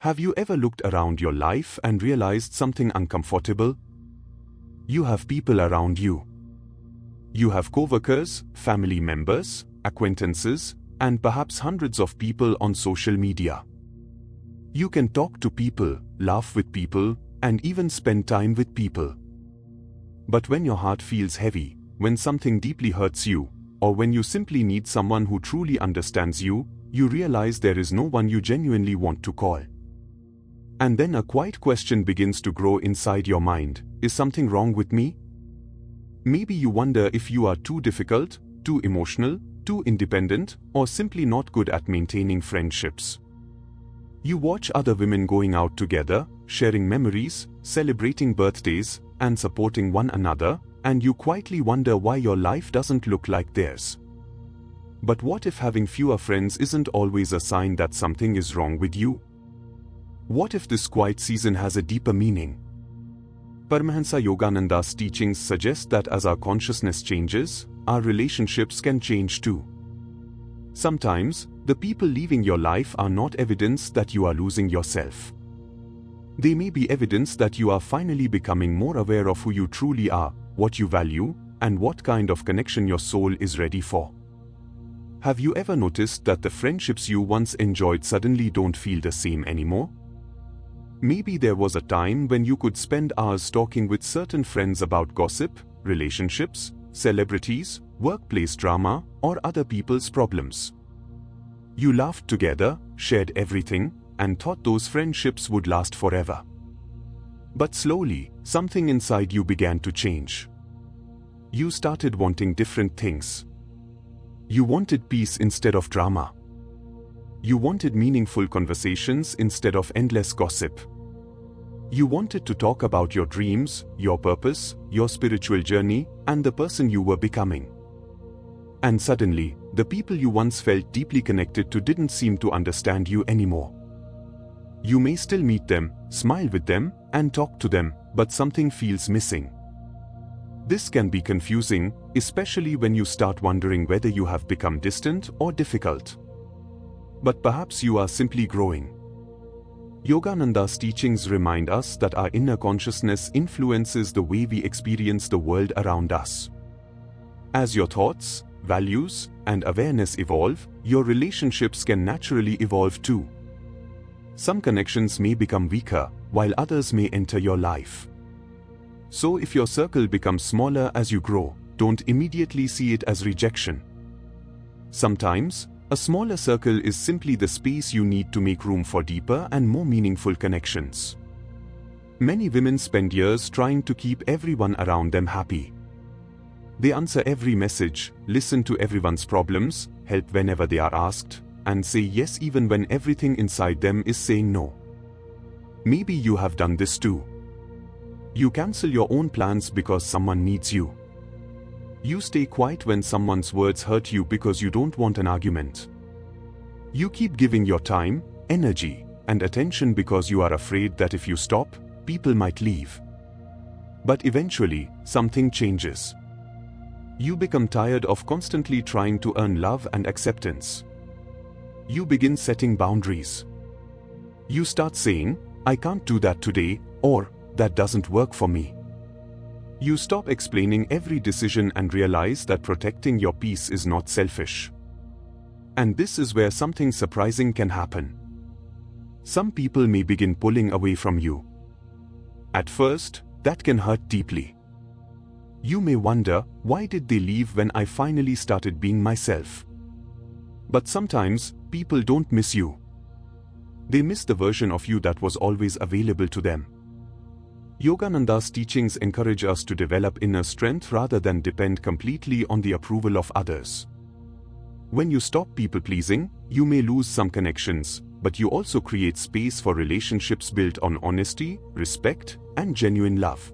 Have you ever looked around your life and realized something uncomfortable? You have people around you. You have coworkers, family members, acquaintances, and perhaps hundreds of people on social media. You can talk to people, laugh with people, and even spend time with people. But when your heart feels heavy, when something deeply hurts you, or when you simply need someone who truly understands you, you realize there is no one you genuinely want to call. And then a quiet question begins to grow inside your mind: is something wrong with me? Maybe you wonder if you are too difficult, too emotional, too independent, or simply not good at maintaining friendships. You watch other women going out together, sharing memories, celebrating birthdays, and supporting one another, and you quietly wonder why your life doesn't look like theirs. But what if having fewer friends isn't always a sign that something is wrong with you? What if this quiet season has a deeper meaning? Paramahansa Yogananda's teachings suggest that as our consciousness changes, our relationships can change too. Sometimes, the people leaving your life are not evidence that you are losing yourself. They may be evidence that you are finally becoming more aware of who you truly are, what you value, and what kind of connection your soul is ready for. Have you ever noticed that the friendships you once enjoyed suddenly don't feel the same anymore? Maybe there was a time when you could spend hours talking with certain friends about gossip, relationships, celebrities, workplace drama, or other people's problems. You laughed together, shared everything, and thought those friendships would last forever. But slowly, something inside you began to change. You started wanting different things. You wanted peace instead of drama. You wanted meaningful conversations instead of endless gossip. You wanted to talk about your dreams, your purpose, your spiritual journey, and the person you were becoming. And suddenly, the people you once felt deeply connected to didn't seem to understand you anymore. You may still meet them, smile with them, and talk to them, but something feels missing. This can be confusing, especially when you start wondering whether you have become distant or difficult. But perhaps you are simply growing. Yogananda's teachings remind us that our inner consciousness influences the way we experience the world around us. As your thoughts, values, and awareness evolve, your relationships can naturally evolve too. Some connections may become weaker, while others may enter your life. So if your circle becomes smaller as you grow, don't immediately see it as rejection. Sometimes, a smaller circle is simply the space you need to make room for deeper and more meaningful connections. Many women spend years trying to keep everyone around them happy. They answer every message, listen to everyone's problems, help whenever they are asked, and say yes even when everything inside them is saying no. Maybe you have done this too. You cancel your own plans because someone needs you. You stay quiet when someone's words hurt you because you don't want an argument. You keep giving your time, energy, and attention because you are afraid that if you stop, people might leave. But eventually, something changes. You become tired of constantly trying to earn love and acceptance. You begin setting boundaries. You start saying, "I can't do that today," or "that doesn't work for me." You stop explaining every decision and realize that protecting your peace is not selfish. And this is where something surprising can happen. Some people may begin pulling away from you. At first, that can hurt deeply. You may wonder, why did they leave when I finally started being myself? But sometimes, people don't miss you. They miss the version of you that was always available to them. Yogananda's teachings encourage us to develop inner strength rather than depend completely on the approval of others. When you stop people-pleasing, you may lose some connections, but you also create space for relationships built on honesty, respect, and genuine love.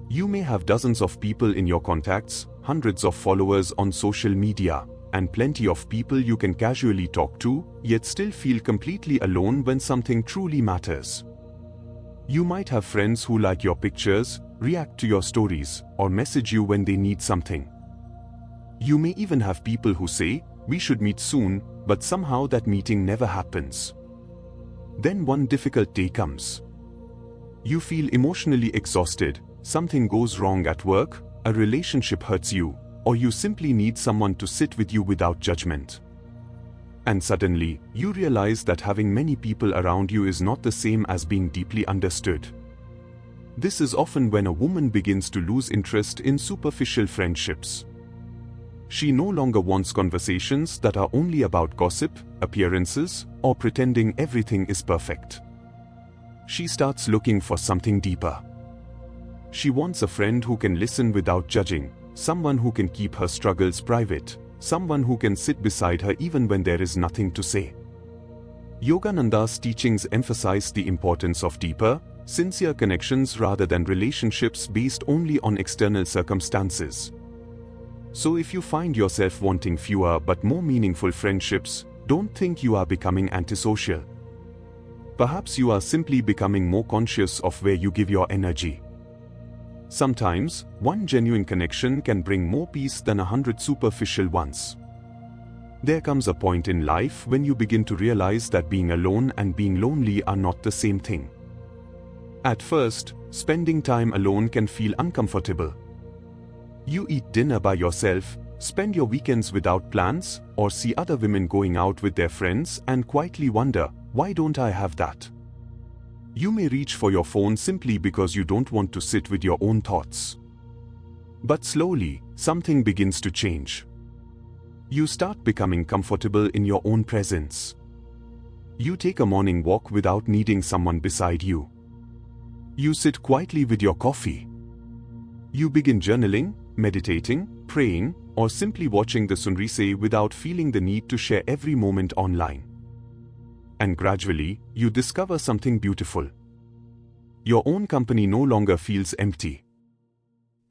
You may have dozens of people in your contacts, hundreds of followers on social media, and plenty of people you can casually talk to, yet still feel completely alone when something truly matters. You might have friends who like your pictures, react to your stories, or message you when they need something. You may even have people who say, "We should meet soon," but somehow that meeting never happens. Then one difficult day comes. You feel emotionally exhausted, something goes wrong at work, a relationship hurts you, or you simply need someone to sit with you without judgment. And suddenly, you realize that having many people around you is not the same as being deeply understood. This is often when a woman begins to lose interest in superficial friendships. She no longer wants conversations that are only about gossip, appearances, or pretending everything is perfect. She starts looking for something deeper. She wants a friend who can listen without judging, someone who can keep her struggles private, someone who can sit beside her even when there is nothing to say. Yogananda's teachings emphasize the importance of deeper, sincere connections rather than relationships based only on external circumstances. So if you find yourself wanting fewer but more meaningful friendships, don't think you are becoming antisocial. Perhaps you are simply becoming more conscious of where you give your energy. Sometimes, one genuine connection can bring more peace than 100 superficial ones. There comes a point in life when you begin to realize that being alone and being lonely are not the same thing. At first, spending time alone can feel uncomfortable. You eat dinner by yourself, spend your weekends without plans, or see other women going out with their friends and quietly wonder, why don't I have that? You may reach for your phone simply because you don't want to sit with your own thoughts. But slowly, something begins to change. You start becoming comfortable in your own presence. You take a morning walk without needing someone beside you. You sit quietly with your coffee. You begin journaling, meditating, praying, or simply watching the sunrise without feeling the need to share every moment online. And gradually, you discover something beautiful. Your own company no longer feels empty.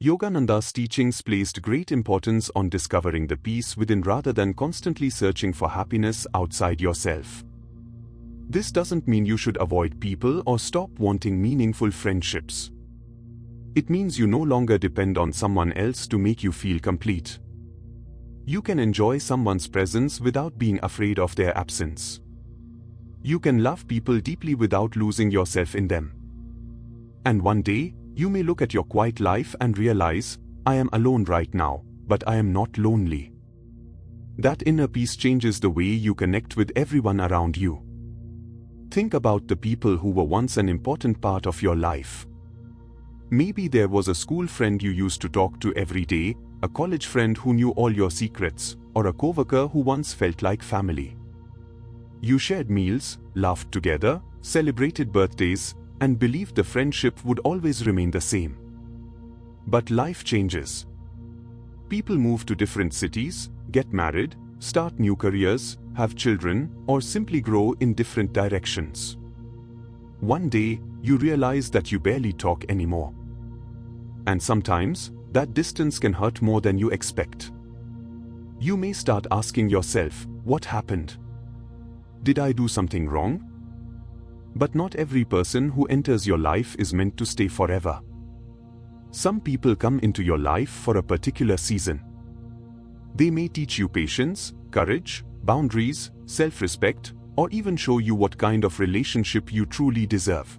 Yogananda's teachings placed great importance on discovering the peace within rather than constantly searching for happiness outside yourself. This doesn't mean you should avoid people or stop wanting meaningful friendships. It means you no longer depend on someone else to make you feel complete. You can enjoy someone's presence without being afraid of their absence. You can love people deeply without losing yourself in them. And one day, you may look at your quiet life and realize, I am alone right now, but I am not lonely. That inner peace changes the way you connect with everyone around you. Think about the people who were once an important part of your life. Maybe there was a school friend you used to talk to every day, a college friend who knew all your secrets, or a coworker who once felt like family. You shared meals, laughed together, celebrated birthdays, and believed the friendship would always remain the same. But life changes. People move to different cities, get married, start new careers, have children, or simply grow in different directions. One day, you realize that you barely talk anymore. And sometimes, that distance can hurt more than you expect. You may start asking yourself, what happened? Did I do something wrong? But not every person who enters your life is meant to stay forever. Some people come into your life for a particular season. They may teach you patience, courage, boundaries, self-respect, or even show you what kind of relationship you truly deserve.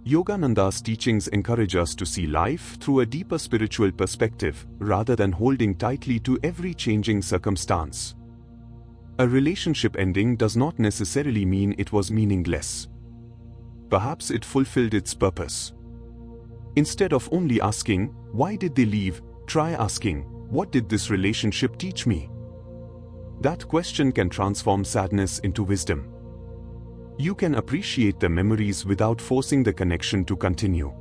Yogananda's teachings encourage us to see life through a deeper spiritual perspective, rather than holding tightly to every changing circumstance. A relationship ending does not necessarily mean it was meaningless. Perhaps it fulfilled its purpose. Instead of only asking, why did they leave, try asking, what did this relationship teach me? That question can transform sadness into wisdom. You can appreciate the memories without forcing the connection to continue.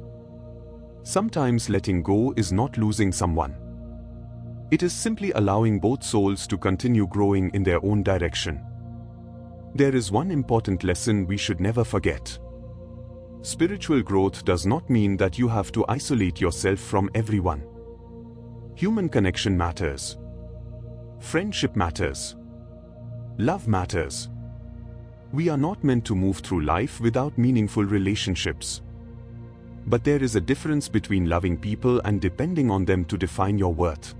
Sometimes letting go is not losing someone. It is simply allowing both souls to continue growing in their own direction. There is one important lesson we should never forget. Spiritual growth does not mean that you have to isolate yourself from everyone. Human connection matters. Friendship matters. Love matters. We are not meant to move through life without meaningful relationships. But there is a difference between loving people and depending on them to define your worth.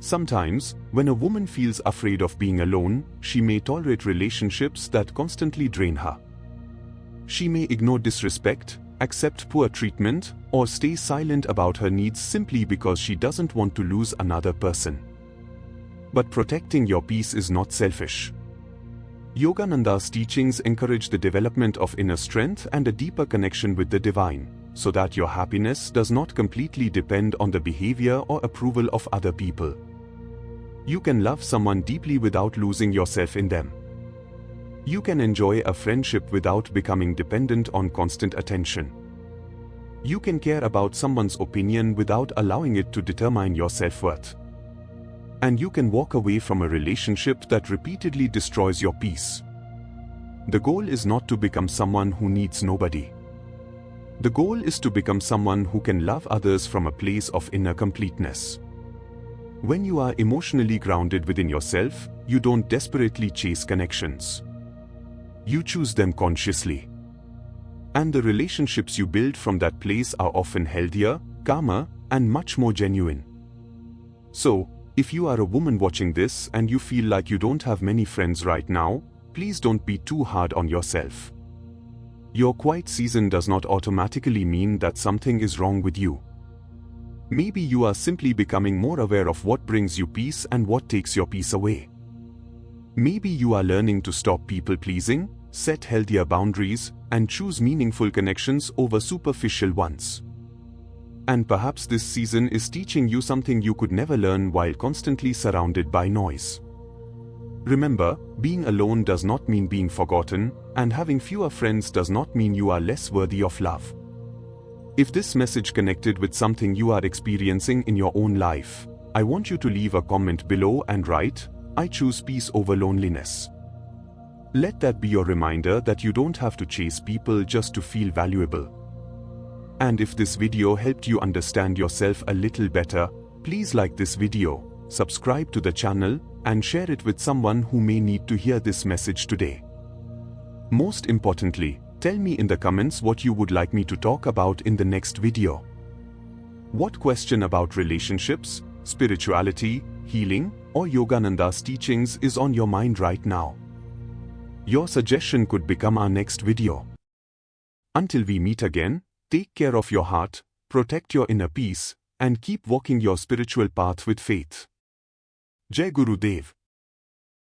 Sometimes, when a woman feels afraid of being alone, she may tolerate relationships that constantly drain her. She may ignore disrespect, accept poor treatment, or stay silent about her needs simply because she doesn't want to lose another person. But protecting your peace is not selfish. Yogananda's teachings encourage the development of inner strength and a deeper connection with the divine, so that your happiness does not completely depend on the behavior or approval of other people. You can love someone deeply without losing yourself in them. You can enjoy a friendship without becoming dependent on constant attention. You can care about someone's opinion without allowing it to determine your self-worth. And you can walk away from a relationship that repeatedly destroys your peace. The goal is not to become someone who needs nobody. The goal is to become someone who can love others from a place of inner completeness. When you are emotionally grounded within yourself, you don't desperately chase connections. You choose them consciously. And the relationships you build from that place are often healthier, calmer, and much more genuine. So, if you are a woman watching this and you feel like you don't have many friends right now, please don't be too hard on yourself. Your quiet season does not automatically mean that something is wrong with you. Maybe you are simply becoming more aware of what brings you peace and what takes your peace away. Maybe you are learning to stop people-pleasing, set healthier boundaries, and choose meaningful connections over superficial ones. And perhaps this season is teaching you something you could never learn while constantly surrounded by noise. Remember, being alone does not mean being forgotten, and having fewer friends does not mean you are less worthy of love. If this message connected with something you are experiencing in your own life, I want you to leave a comment below and write, "I choose peace over loneliness." Let that be your reminder that you don't have to chase people just to feel valuable. And if this video helped you understand yourself a little better, please like this video, subscribe to the channel, and share it with someone who may need to hear this message today. Most importantly, tell me in the comments what you would like me to talk about in the next video. What question about relationships, spirituality, healing, or Yogananda's teachings is on your mind right now? Your suggestion could become our next video. Until we meet again, take care of your heart, protect your inner peace, and keep walking your spiritual path with faith. Jai Guru Dev.